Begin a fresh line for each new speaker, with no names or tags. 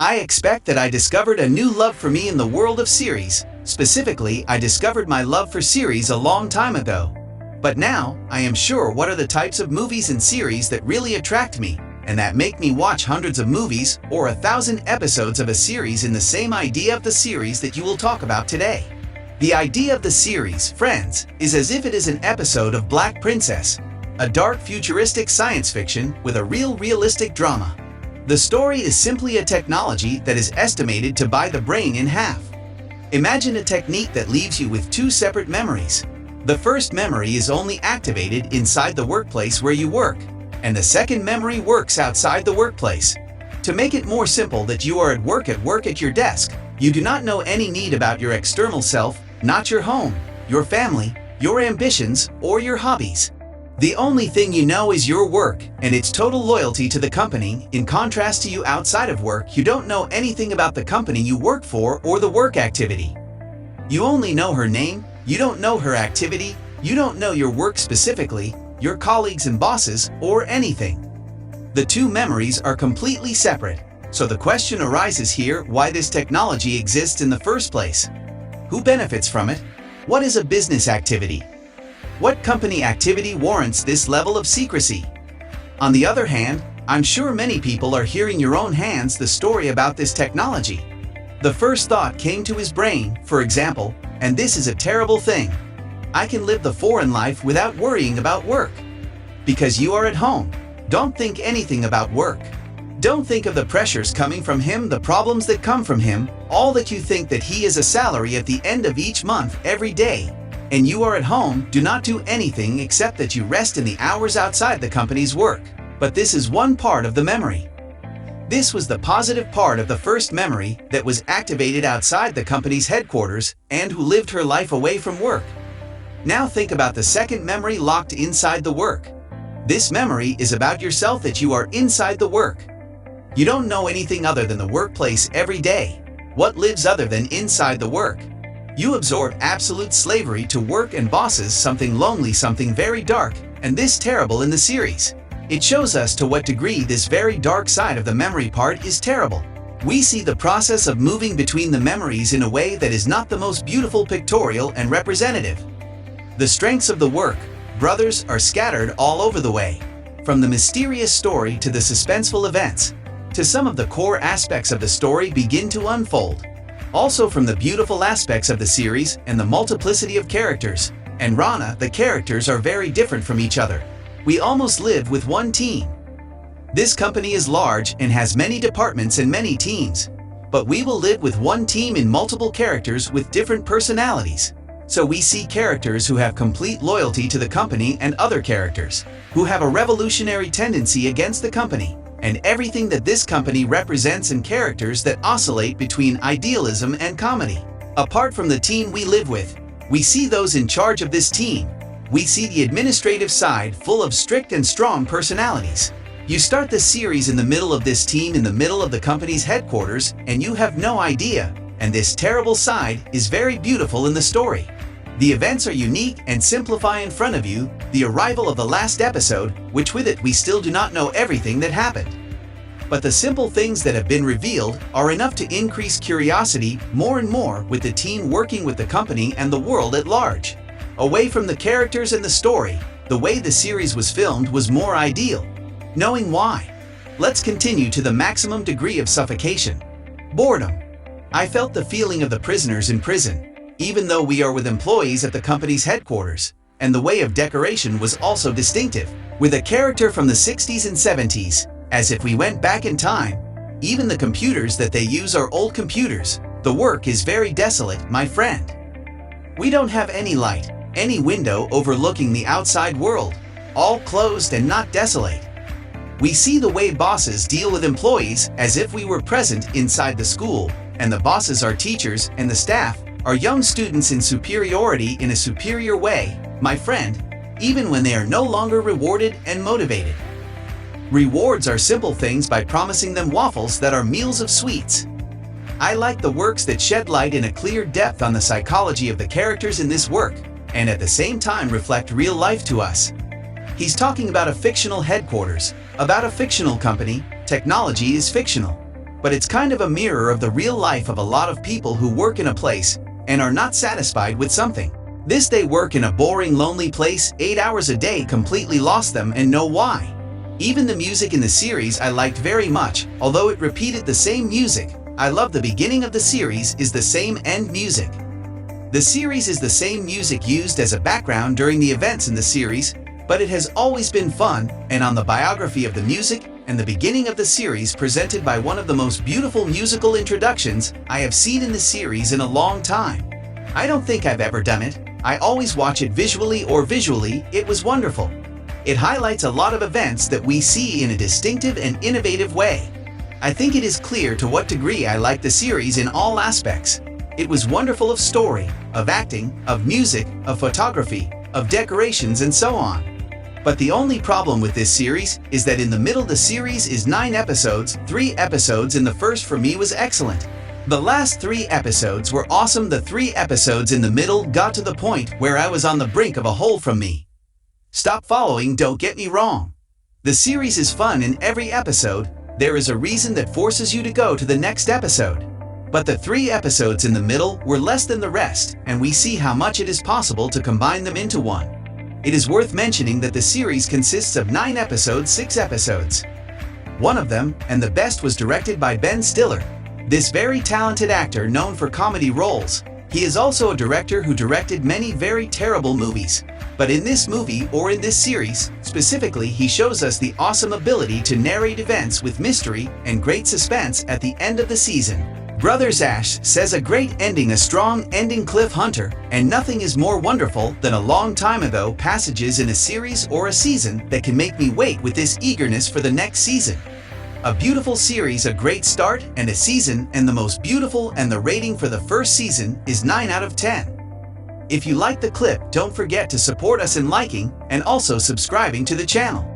I expect that I discovered a new love for me in the world of series. Specifically, I discovered my love for series a long time ago. But now, I am sure what are the types of movies and series that really attract me, and that make me watch hundreds of movies or 1,000 episodes of a series in the same idea of the series that you will talk about today. The idea of the series, friends, is as if it is an episode of Black Princess, a dark futuristic science fiction with a realistic drama. The story is simply a technology that is estimated to bite the brain in half. Imagine a technique that leaves you with two separate memories. The first memory is only activated inside the workplace where you work, and the second memory works outside the workplace. To make it more simple, that you are at work at your desk. You do not know any need about your external self, not your home, your family, your ambitions, or your hobbies. The only thing you know is your work and its total loyalty to the company. In contrast to you outside of work, you don't know anything about the company you work for or the work activity. You only know her name, you don't know her activity, you don't know your work specifically, your colleagues and bosses, or anything. The two memories are completely separate. So the question arises here, why this technology exists in the first place? Who benefits from it? What is a business activity? What company activity warrants this level of secrecy? On the other hand, I'm sure many people are hearing your own hands the story about this technology. The first thought came to his brain, for example, and this is a terrible thing. I can live the foreign life without worrying about work. Because you are at home, don't think anything about work. Don't think of the pressures coming from him, the problems that come from him, all that you think that he is a salary at the end of each month, every day. And you are at home, do not do anything except that you rest in the hours outside the company's work. But this is one part of the memory. This was the positive part of the first memory that was activated outside the company's headquarters and who lived her life away from work. Now think about the second memory locked inside the work. This memory is about yourself, that you are inside the work. You don't know anything other than the workplace every day. What lives other than inside the work? You absorb absolute slavery to work and bosses, something lonely, something very dark, and this terrible in the series. It shows us to what degree this very dark side of the memory part is terrible. We see the process of moving between the memories in a way that is not the most beautiful, pictorial, and representative. The strengths of the work, brothers, are scattered all over the way. From the mysterious story to the suspenseful events, to some of the core aspects of the story begin to unfold. Also from the beautiful aspects of the series and the multiplicity of characters. And Rana, the characters are very different from each other. We almost live with one team. This company is large and has many departments and many teams. But we will live with one team in multiple characters with different personalities. So we see characters who have complete loyalty to the company and other characters who have a revolutionary tendency against the company and everything that this company represents, and characters that oscillate between idealism and comedy. Apart from the team we live with, we see those in charge of this team. We see the administrative side full of strict and strong personalities. You start the series in the middle of this team, in the middle of the company's headquarters, and you have no idea. And this terrible side is very beautiful in the story. The events are unique and simplify in front of you the arrival of the last episode, which with it we still do not know everything that happened. But the simple things that have been revealed are enough to increase curiosity more and more, with the team working with the company and the world at large. Away from the characters and the story, the way the series was filmed was more ideal. Knowing why? Let's continue to the maximum degree of suffocation. Boredom. I felt the feeling of the prisoners in prison, even though we are with employees at the company's headquarters, and the way of decoration was also distinctive, with a character from the 60s and 70s, as if we went back in time. Even the computers that they use are old computers. The work is very desolate, my friend. We don't have any light, any window overlooking the outside world, all closed and not desolate. We see the way bosses deal with employees as if we were present inside the school, and the bosses are teachers and the staff are young students in superiority in a superior way, my friend, even when they are no longer rewarded and motivated. Rewards are simple things by promising them waffles that are meals of sweets. I like the works that shed light in a clear depth on the psychology of the characters in this work, and at the same time reflect real life to us. He's talking about a fictional headquarters, about a fictional company. Technology is fictional. but it's kind of a mirror of the real life of a lot of people who work in a place and are not satisfied with something. This they work in a boring, lonely place 8 hours a day completely lost them and know why. Even the music in the series I liked very much, although it repeated the same music. I love the beginning of the series is the same end music. The series is the same music used as a background during the events in the series, but it has always been fun, and on the biography of the music and the beginning of the series presented by one of the most beautiful musical introductions I have seen in the series in a long time. I don't think I've ever done it. I always watch it visually or visually. It was wonderful. It highlights a lot of events that we see in a distinctive and innovative way. I think it is clear to what degree I like the series in all aspects. It was wonderful of story, of acting, of music, of photography, of decorations, and so on. But the only problem with this series is that in the middle the series is 9 episodes. 3 episodes in the first for me was excellent. The last 3 episodes were awesome. The 3 episodes in the middle got to the point where I was on the brink of a hole from me. Stop following, don't get me wrong. The series is fun in every episode. There is a reason that forces you to go to the next episode. But the 3 episodes in the middle were less than the rest, and we see how much it is possible to combine them into one. It is worth mentioning that the series consists of 9 episodes, 6 episodes. One of them, and the best, was directed by Ben Stiller. This very talented actor known for comedy roles. He is also a director who directed many very terrible movies. But in this movie, or in this series, specifically, he shows us the awesome ability to narrate events with mystery and great suspense at the end of the season. Brothers Ash says a great ending, a strong ending, Cliff Hunter, and nothing is more wonderful than a long time ago passages in a series or a season that can make me wait with this eagerness for the next season. A beautiful series, a great start, and a season, and the most beautiful, and the rating for the first season is 9 out of 10. If you like the clip, don't forget to support us in liking and also subscribing to the channel.